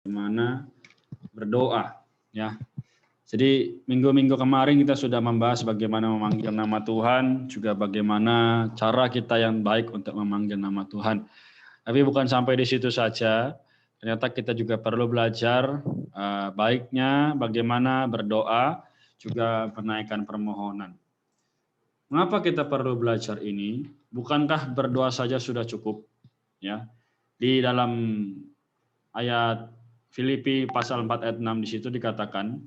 bagaimana berdoa, ya. Jadi minggu-minggu kemarin kita sudah membahas bagaimana memanggil nama Tuhan, juga bagaimana cara kita yang baik untuk memanggil nama Tuhan. Tapi bukan sampai di situ saja, ternyata kita juga perlu belajar baiknya bagaimana berdoa, juga menaikkan permohonan. Mengapa kita perlu belajar ini? Bukankah berdoa saja sudah cukup? Ya, di dalam ayat Filipi pasal 4 ayat 6 di situ dikatakan,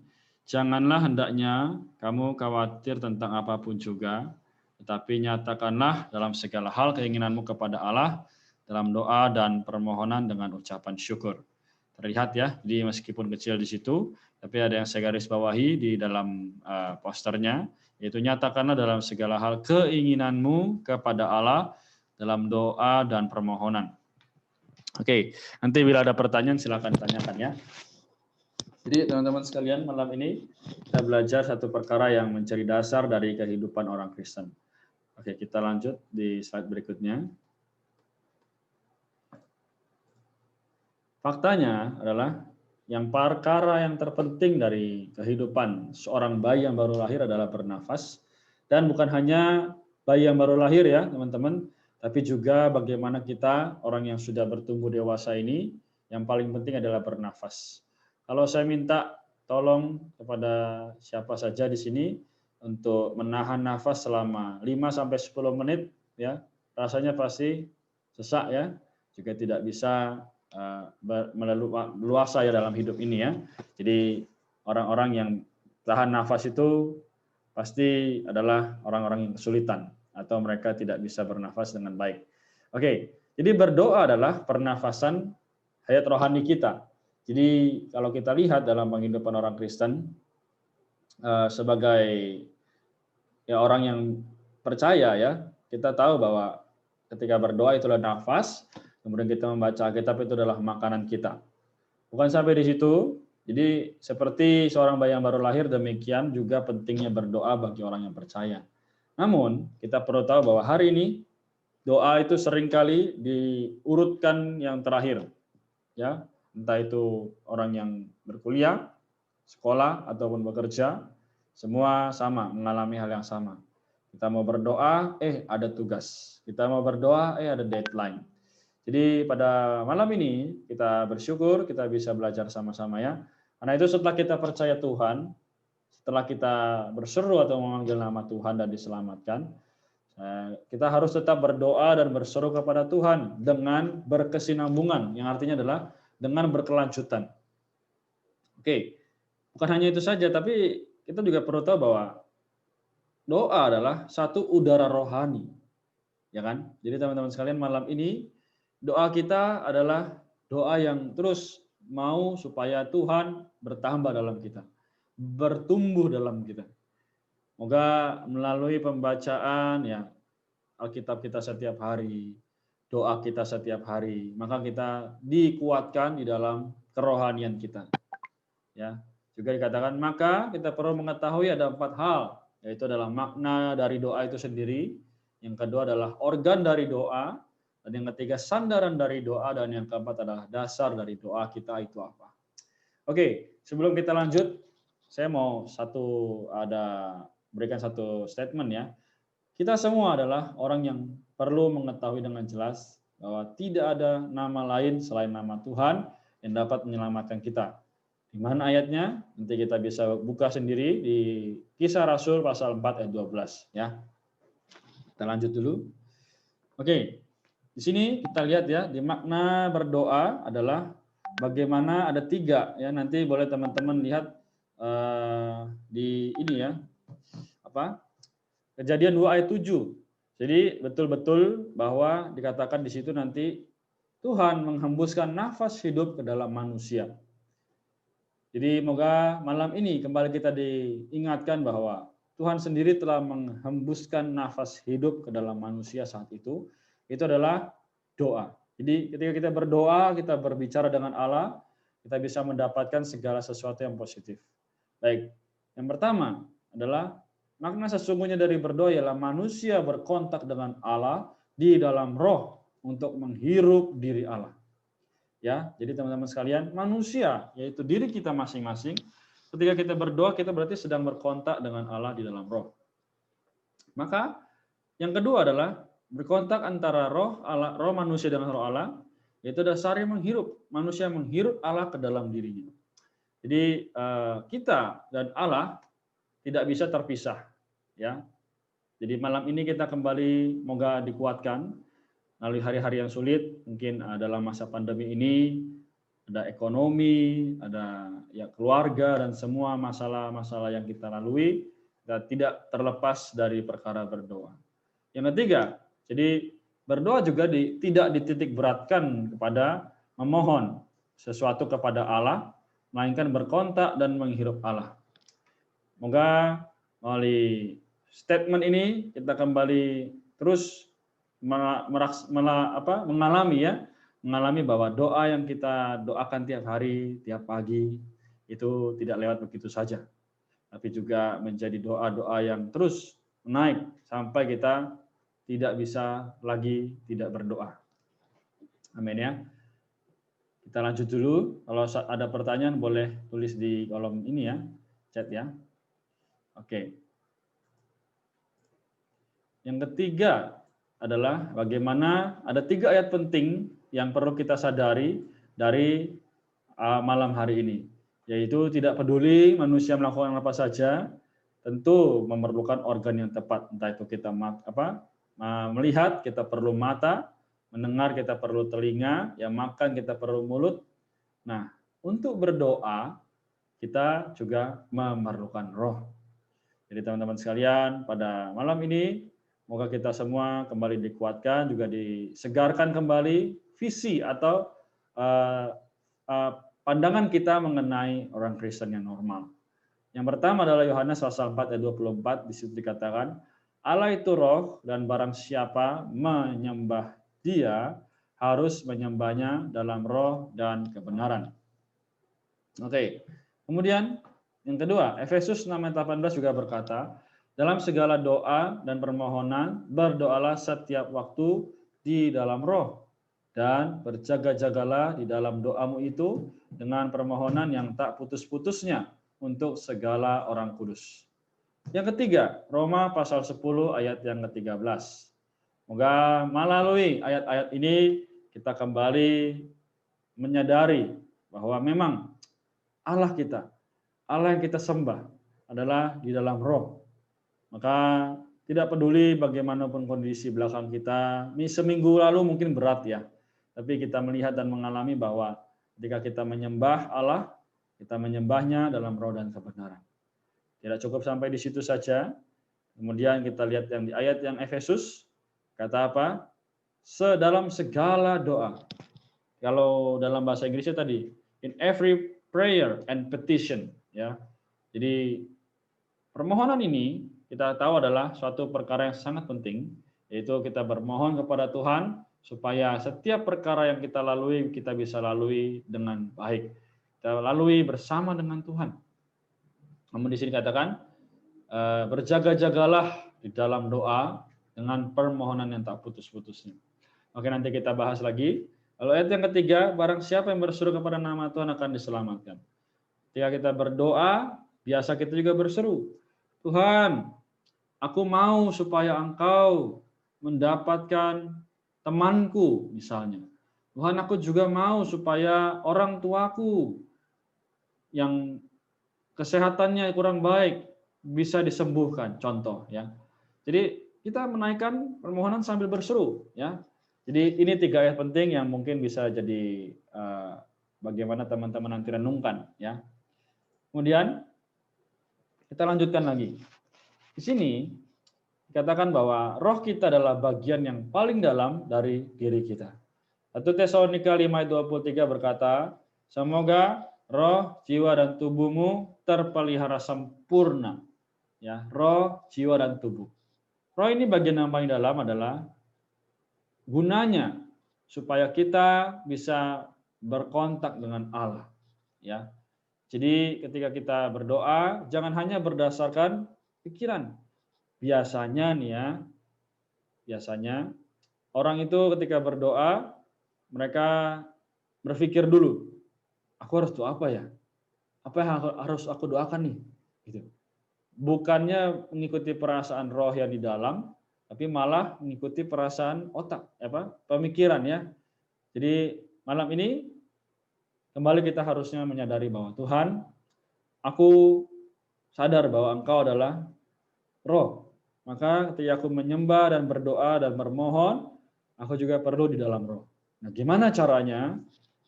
janganlah hendaknya kamu khawatir tentang apapun juga, tetapi nyatakanlah dalam segala hal keinginanmu kepada Allah dalam doa dan permohonan dengan ucapan syukur. Terlihat ya, jadi meskipun kecil di situ, tapi ada yang saya garis bawahi di dalam posternya, yaitu nyatakanlah dalam segala hal keinginanmu kepada Allah dalam doa dan permohonan. Oke, nanti bila ada pertanyaan silakan tanyakan ya. Jadi teman-teman sekalian, malam ini kita belajar satu perkara yang menjadi dasar dari kehidupan orang Kristen. Oke, kita lanjut di slide berikutnya. Faktanya adalah yang perkara yang terpenting dari kehidupan seorang bayi yang baru lahir adalah bernafas. Dan bukan hanya bayi yang baru lahir ya teman-teman, tapi juga bagaimana kita orang yang sudah bertumbuh dewasa ini, yang paling penting adalah bernafas. Kalau saya minta tolong kepada siapa saja di sini untuk menahan nafas selama 5-10 menit, ya rasanya pasti sesak ya, juga tidak bisa meluasa ya dalam hidup ini ya. Jadi orang-orang yang tahan nafas itu pasti adalah orang-orang yang kesulitan atau mereka tidak bisa bernafas dengan baik. Oke, jadi berdoa adalah pernafasan hayat rohani kita. Jadi kalau kita lihat dalam kehidupan orang Kristen sebagai ya orang yang percaya ya, kita tahu bahwa ketika berdoa itulah nafas, kemudian kita membaca Alkitab itu adalah makanan kita. Bukan sampai di situ, jadi seperti seorang bayi yang baru lahir, demikian juga pentingnya berdoa bagi orang yang percaya. Namun, kita perlu tahu bahwa hari ini doa itu seringkali diurutkan yang terakhir. Ya, entah itu orang yang berkuliah, sekolah ataupun bekerja, semua sama mengalami hal yang sama. Kita mau berdoa, ada tugas. Kita mau berdoa, ada deadline. Jadi pada malam ini kita bersyukur kita bisa belajar sama-sama ya. Karena itu setelah kita percaya Tuhan, setelah kita berseru atau memanggil nama Tuhan dan diselamatkan, kita harus tetap berdoa dan berseru kepada Tuhan dengan berkesinambungan, yang artinya adalah dengan berkelanjutan. Oke, bukan hanya itu saja, tapi kita juga perlu tahu bahwa doa adalah satu udara rohani, ya kan? Jadi teman-teman sekalian, malam ini doa kita adalah doa yang terus mau supaya Tuhan bertambah dalam kita, bertumbuh dalam kita. Moga melalui pembacaan ya Alkitab kita setiap hari, doa kita setiap hari, maka kita dikuatkan di dalam kerohanian kita. Ya, juga dikatakan maka kita perlu mengetahui ada 4 hal, yaitu adalah makna dari doa itu sendiri, yang kedua adalah organ dari doa, dan yang ketiga sandaran dari doa, dan yang keempat adalah dasar dari doa kita itu apa. Oke, sebelum kita lanjut, saya mau berikan satu statement ya. Kita semua adalah orang yang perlu mengetahui dengan jelas bahwa tidak ada nama lain selain nama Tuhan yang dapat menyelamatkan kita. Di mana ayatnya? Nanti kita bisa buka sendiri di Kisah Rasul pasal 4 ayat 12 ya. Kita lanjut dulu. Oke. Di sini kita lihat ya, di makna berdoa adalah bagaimana ada 3 ya. Nanti boleh teman-teman lihat di ini ya. Kejadian 2 ayat 7. Jadi betul-betul bahwa dikatakan di situ nanti Tuhan menghembuskan nafas hidup ke dalam manusia. Jadi moga malam ini kembali kita diingatkan bahwa Tuhan sendiri telah menghembuskan nafas hidup ke dalam manusia saat itu. Itu adalah doa. Jadi ketika kita berdoa, kita berbicara dengan Allah, kita bisa mendapatkan segala sesuatu yang positif. Baik, yang pertama adalah makna sesungguhnya dari berdoa ialah manusia berkontak dengan Allah di dalam roh untuk menghirup diri Allah. Ya, jadi teman-teman sekalian, manusia yaitu diri kita masing-masing, ketika kita berdoa kita berarti sedang berkontak dengan Allah di dalam roh. Maka yang kedua adalah berkontak antara roh Allah, roh manusia dengan roh Allah, yaitu dasarnya menghirup, manusia menghirup Allah ke dalam dirinya. Jadi kita dan Allah tidak bisa terpisah, ya. Jadi malam ini kita kembali moga dikuatkan melalui hari-hari yang sulit, mungkin dalam masa pandemi ini ada ekonomi, ada ya keluarga dan semua masalah-masalah yang kita lalui dan tidak terlepas dari perkara berdoa. Yang ketiga, jadi berdoa juga tidak dititik beratkan kepada memohon sesuatu kepada Allah, melainkan berkontak dan menghirup Allah. Moga melalui statement ini kita kembali terus mengalami bahwa doa yang kita doakan tiap hari, tiap pagi itu tidak lewat begitu saja, tapi juga menjadi doa-doa yang terus naik sampai kita tidak bisa lagi tidak berdoa. Amin ya. Kita lanjut dulu. Kalau ada pertanyaan boleh tulis di kolom ini ya, chat ya. Oke. Yang ketiga adalah bagaimana ada 3 ayat penting yang perlu kita sadari dari malam hari ini, yaitu tidak peduli manusia melakukan apa saja, tentu memerlukan organ yang tepat, entah itu kita melihat, kita perlu mata, mendengar, kita perlu telinga, ya makan, kita perlu mulut. Nah, untuk berdoa kita juga memerlukan roh. Jadi teman-teman sekalian, pada malam ini semoga kita semua kembali dikuatkan, juga disegarkan kembali visi atau pandangan kita mengenai orang Kristen yang normal. Yang pertama adalah Yohanes pasal 4 ayat 24, di situ dikatakan, Allah itu roh dan barang siapa menyembah Dia harus menyembahnya dalam roh dan kebenaran. Oke. Kemudian yang kedua, Efesus 6 ayat 18 juga berkata, dalam segala doa dan permohonan berdoalah setiap waktu di dalam roh dan berjaga-jagalah di dalam doamu itu dengan permohonan yang tak putus-putusnya untuk segala orang kudus. Yang ketiga, Roma pasal 10 ayat yang ke-13. Semoga melalui ayat-ayat ini kita kembali menyadari bahwa memang Allah kita, Allah yang kita sembah adalah di dalam roh. Maka tidak peduli bagaimanapun kondisi belakang kita, seminggu lalu mungkin berat ya, tapi kita melihat dan mengalami bahwa ketika kita menyembah Allah, kita menyembahnya dalam roh dan kebenaran. Tidak cukup sampai di situ saja. Kemudian kita lihat yang di ayat yang Efesus, kata apa? Dalam segala doa. Kalau dalam bahasa Inggrisnya tadi, in every prayer and petition, ya. Jadi permohonan ini kita tahu adalah suatu perkara yang sangat penting, yaitu kita bermohon kepada Tuhan supaya setiap perkara yang kita lalui kita bisa lalui dengan baik. Kita lalui bersama dengan Tuhan. Namun di sini katakan berjaga-jagalah di dalam doa dengan permohonan yang tak putus-putusnya. Oke, nanti kita bahas lagi. Lalu ayat yang ketiga, barang siapa yang berseru kepada nama Tuhan akan diselamatkan. Ketika kita berdoa, biasa kita juga berseru, Tuhan, aku mau supaya Engkau mendapatkan temanku misalnya. Tuhan, aku juga mau supaya orang tuaku yang kesehatannya kurang baik bisa disembuhkan, contoh ya. Jadi kita menaikkan permohonan sambil berseru ya. Jadi ini 3 ayat penting yang mungkin bisa jadi bagaimana teman-teman nanti renungkan ya. Kemudian kita lanjutkan lagi. Di sini dikatakan bahwa roh kita adalah bagian yang paling dalam dari diri kita. 1 Tesalonika 5 ayat 23 berkata, semoga roh, jiwa dan tubuhmu terpelihara sempurna. Ya, roh, jiwa dan tubuh. Roh ini bagian yang paling dalam adalah gunanya supaya kita bisa berkontak dengan Allah. Ya. Jadi ketika kita berdoa jangan hanya berdasarkan pikiran. Biasanya nih ya, biasanya orang itu ketika berdoa mereka berpikir dulu, aku harus doa apa ya? Apa yang harus aku doakan nih? Gitu. Bukannya mengikuti perasaan roh yang di dalam, tapi malah mengikuti perasaan otak, pemikiran ya. Jadi malam ini kembali kita harusnya menyadari bahwa Tuhan, aku sadar bahwa Engkau adalah roh. Maka ketika aku menyembah dan berdoa dan bermohon, aku juga perlu di dalam roh. Nah, gimana caranya?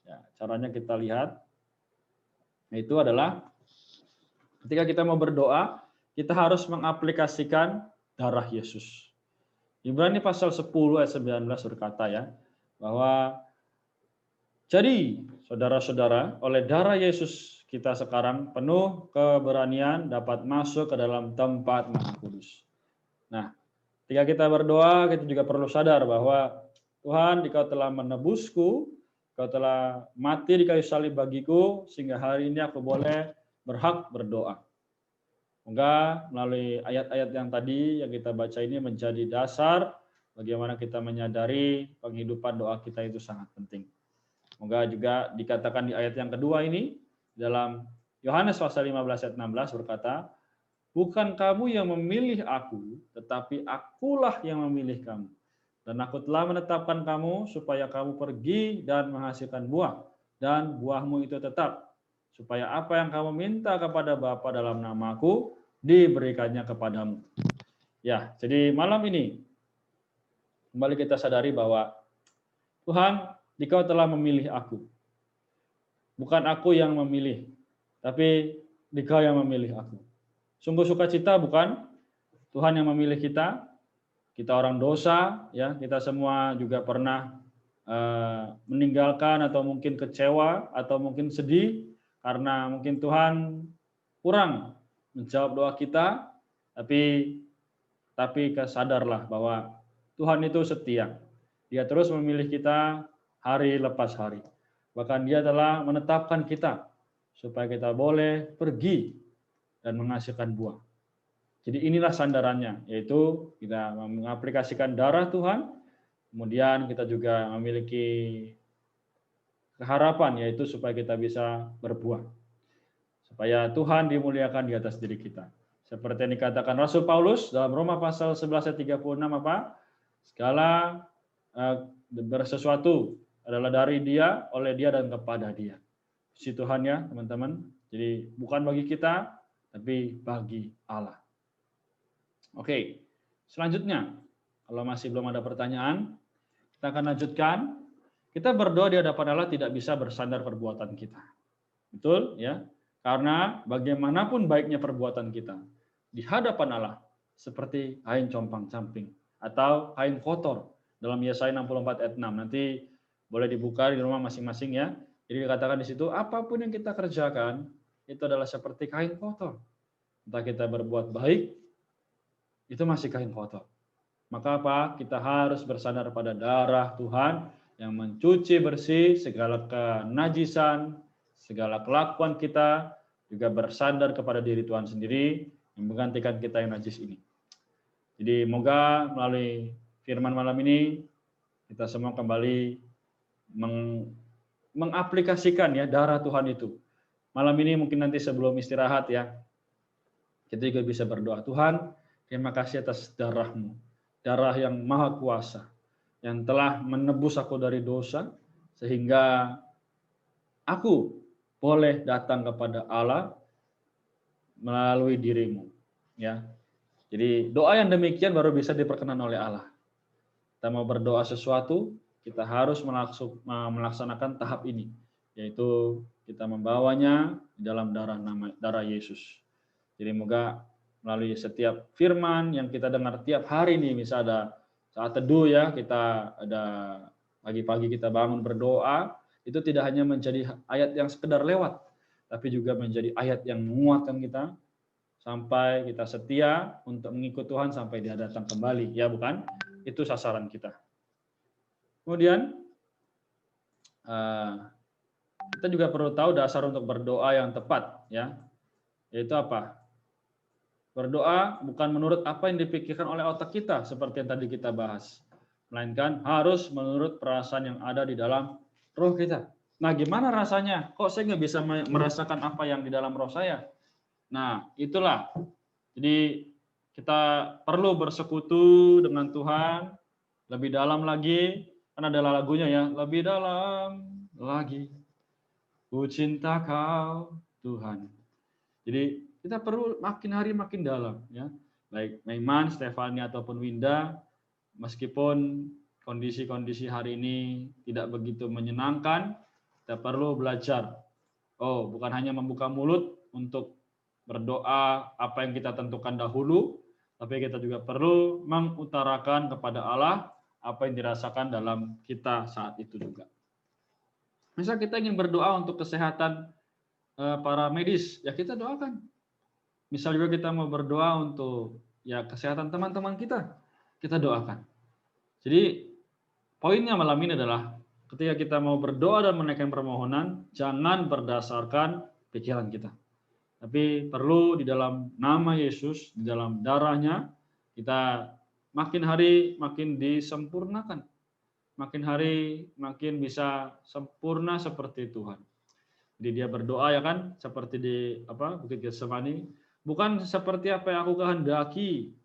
Ya, caranya kita lihat, yaitu adalah ketika kita mau berdoa, kita harus mengaplikasikan darah Yesus. Ibrani pasal 10 ayat 19 berkata ya, bahwa jadi saudara-saudara, oleh darah Yesus kita sekarang penuh keberanian dapat masuk ke dalam tempat Maha Kudus. Nah, ketika kita berdoa, kita juga perlu sadar bahwa Tuhan, Dikau telah menebusku, Kau telah mati di kayu salib bagiku, sehingga hari ini aku boleh berhak berdoa. Semoga melalui ayat-ayat yang tadi yang kita baca ini menjadi dasar bagaimana kita menyadari penghidupan doa kita itu sangat penting. Semoga juga dikatakan di ayat yang kedua ini, dalam Yohanes pasal 15 ayat 16 berkata, bukan kamu yang memilih aku, tetapi akulah yang memilih kamu. Dan aku telah menetapkan kamu supaya kamu pergi dan menghasilkan buah. Dan buahmu itu tetap. Supaya apa yang kamu minta kepada Bapa dalam namaku, diberikannya kepadamu. Ya, jadi malam ini, kembali kita sadari bahwa Tuhan, Dikau telah memilih aku. Bukan aku yang memilih, tapi Dikau yang memilih aku. Sungguh sukacita bukan? Tuhan yang memilih kita. Kita orang dosa, ya, kita semua juga pernah meninggalkan atau mungkin kecewa atau mungkin sedih karena mungkin Tuhan kurang menjawab doa kita, tapi sadarlah bahwa Tuhan itu setia. Dia terus memilih kita hari lepas hari. Bahkan Dia telah menetapkan kita supaya kita boleh pergi dan menghasilkan buah. Jadi inilah sandarannya, yaitu kita mengaplikasikan darah Tuhan, kemudian kita juga memiliki keharapan, yaitu supaya kita bisa berbuah. Supaya Tuhan dimuliakan di atas diri kita. Seperti yang dikatakan Rasul Paulus dalam Roma pasal 11 ayat 36 apa? Segala bersesuatu adalah dari Dia, oleh Dia dan kepada Dia. Puji Tuhan ya, teman-teman. Jadi bukan bagi kita, tapi bagi Allah. Oke, selanjutnya, kalau masih belum ada pertanyaan, kita akan lanjutkan. Kita berdoa di hadapan Allah tidak bisa bersandar perbuatan kita. Betul ya? Karena bagaimanapun baiknya perbuatan kita, di hadapan Allah, seperti kain compang-camping, atau kain kotor, dalam Yesaya 64 ayat 6. Nanti boleh dibuka di rumah masing-masing ya. Jadi dikatakan di situ, apapun yang kita kerjakan, itu adalah seperti kain kotor. Entah kita berbuat baik, itu masih kain kotor. Maka apa? Kita harus bersandar pada darah Tuhan yang mencuci bersih segala kenajisan, segala kelakuan kita, juga bersandar kepada diri Tuhan sendiri yang menggantikan kita yang najis ini. Jadi moga melalui firman malam ini kita semua kembali mengaplikasikan ya darah Tuhan itu. Malam ini mungkin nanti sebelum istirahat ya, kita juga bisa berdoa, Tuhan, terima kasih atas darah-Mu, darah yang maha kuasa, yang telah menebus aku dari dosa, sehingga aku boleh datang kepada Allah melalui diri-Mu. Ya. Jadi doa yang demikian baru bisa diperkenan oleh Allah. Kita mau berdoa sesuatu, kita harus melaksanakan tahap ini, yaitu kita membawanya di dalam darah Yesus. Jadi moga melalui setiap firman yang kita dengar tiap hari ini, misalnya ada saat teduh ya, kita ada pagi-pagi kita bangun berdoa, itu tidak hanya menjadi ayat yang sekedar lewat, tapi juga menjadi ayat yang menguatkan kita sampai kita setia untuk mengikut Tuhan sampai Dia datang kembali, ya bukan? Itu sasaran kita. Kemudian kita juga perlu tahu dasar untuk berdoa yang tepat, ya, yaitu apa? Berdoa bukan menurut apa yang dipikirkan oleh otak kita, seperti yang tadi kita bahas. Melainkan harus menurut perasaan yang ada di dalam roh kita. Nah, gimana rasanya? Kok saya nggak bisa merasakan apa yang di dalam roh saya? Nah, itulah. Jadi kita perlu bersekutu dengan Tuhan lebih dalam lagi. Kan ada lagunya ya, lebih dalam lagi. Ku cinta Kau, Tuhan. Jadi kita perlu makin hari makin dalam, ya. Baik Maiman, Stefani ataupun Winda, meskipun kondisi-kondisi hari ini tidak begitu menyenangkan, kita perlu belajar. Oh, bukan hanya membuka mulut untuk berdoa apa yang kita tentukan dahulu, tapi kita juga perlu mengutarakan kepada Allah apa yang dirasakan dalam kita saat itu juga. Misal kita ingin berdoa untuk kesehatan para medis, ya kita doakan. Misal juga kita mau berdoa untuk ya kesehatan teman-teman kita doakan. Jadi poinnya malam ini adalah ketika kita mau berdoa dan menaikkan permohonan, jangan berdasarkan pikiran kita. Tapi perlu di dalam nama Yesus, di dalam darahnya, kita makin hari makin disempurnakan. Makin hari makin bisa sempurna seperti Tuhan. Jadi dia berdoa ya kan, seperti di Bukit Getsemani, bukan seperti apa yang aku kehendaki,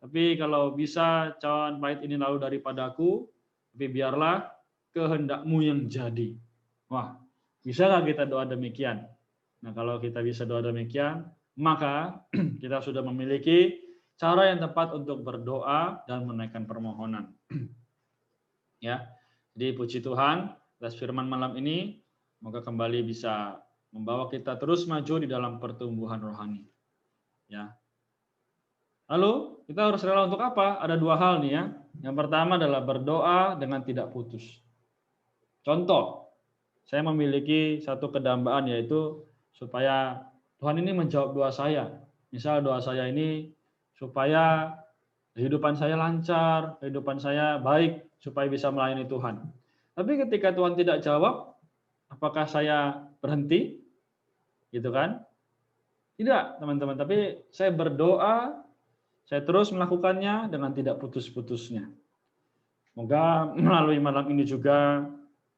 tapi kalau bisa cawan pahit ini lalu daripadaku, tapi biarlah kehendakmu yang jadi. Wah, bisa nggak kita doa demikian? Nah, kalau kita bisa doa demikian, maka kita sudah memiliki cara yang tepat untuk berdoa dan menaikkan permohonan. Ya, jadi puji Tuhan atas firman malam ini, semoga kembali bisa membawa kita terus maju di dalam pertumbuhan rohani. Ya. Lalu kita harus rela untuk apa? Ada dua hal nih ya. Yang pertama adalah berdoa dengan tidak putus. Contoh, saya memiliki satu kedambaan yaitu supaya Tuhan ini menjawab doa saya. Misal doa saya ini supaya kehidupan saya lancar, kehidupan saya baik, supaya bisa melayani Tuhan. Tapi ketika Tuhan tidak jawab, apakah saya berhenti? Gitu kan? Tidak, teman-teman. Tapi saya berdoa, saya terus melakukannya dengan tidak putus-putusnya. Semoga melalui malam ini juga,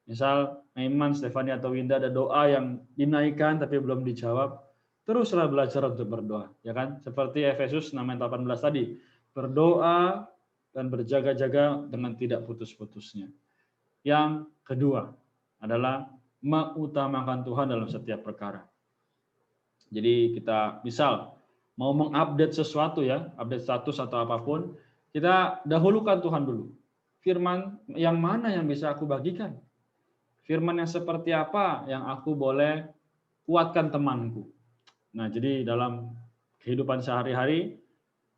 misal Maiman, Stefani, atau Winda ada doa yang dinaikkan tapi belum dijawab, teruslah belajar untuk berdoa. Ya kan? Seperti Efesus 6:18 tadi, berdoa dan berjaga-jaga dengan tidak putus-putusnya. Yang kedua adalah mengutamakan Tuhan dalam setiap perkara. Jadi kita misal mau mengupdate sesuatu ya, update status atau apapun, kita dahulukan Tuhan dulu. Firman yang mana yang bisa aku bagikan? Firman yang seperti apa yang aku boleh kuatkan temanku? Nah, jadi dalam kehidupan sehari-hari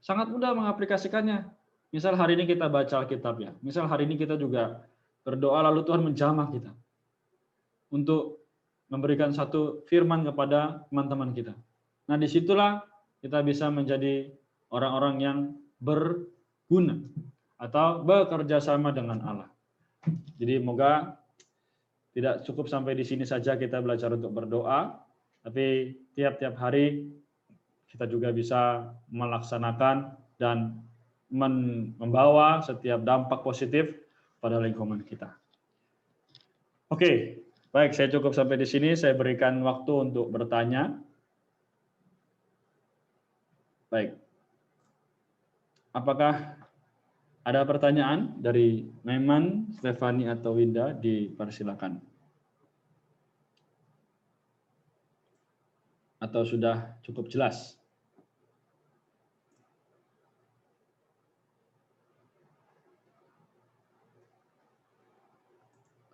sangat mudah mengaplikasikannya. Misal hari ini kita baca Alkitab ya. Misal hari ini kita juga berdoa lalu Tuhan menjamah kita untuk memberikan satu firman kepada teman-teman kita. Nah, disitulah kita bisa menjadi orang-orang yang berguna atau bekerja sama dengan Allah. Jadi semoga tidak cukup sampai di sini saja kita belajar untuk berdoa, tapi tiap-tiap hari kita juga bisa melaksanakan dan membawa setiap dampak positif pada lingkungan kita. Oke, baik, saya cukup sampai di sini. Saya berikan waktu untuk bertanya. Baik. Apakah ada pertanyaan dari Maiman, Stefani, atau Winda? Dipersilakan. Atau sudah cukup jelas?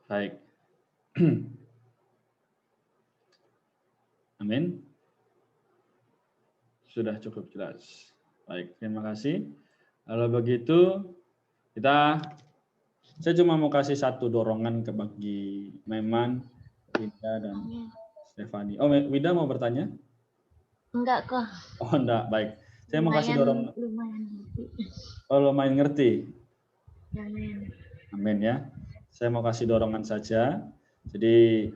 Baik. Amin. Sudah cukup jelas. Baik, terima kasih. Kalau begitu, saya cuma mau kasih satu dorongan bagi Maiman, Winda, dan Stefani. Oh, Winda mau bertanya? Enggak kok. Oh, enggak. Baik. Saya mau kasih dorongan. Lumayan ngerti. Oh, lumayan ngerti. Amin. Amin ya. Saya mau kasih dorongan saja. Jadi,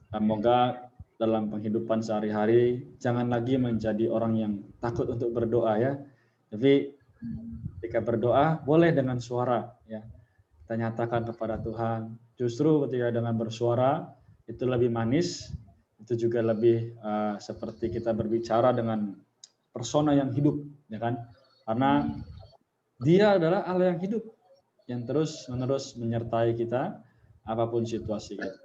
semoga dalam penghidupan sehari-hari jangan lagi menjadi orang yang takut untuk berdoa ya. Tapi ketika berdoa boleh dengan suara ya. Kita nyatakan kepada Tuhan. Justru ketika dengan bersuara itu lebih manis, itu juga lebih seperti kita berbicara dengan persona yang hidup, ya kan? Karena Dia adalah Allah yang hidup, yang terus-menerus menyertai kita apapun situasi kita.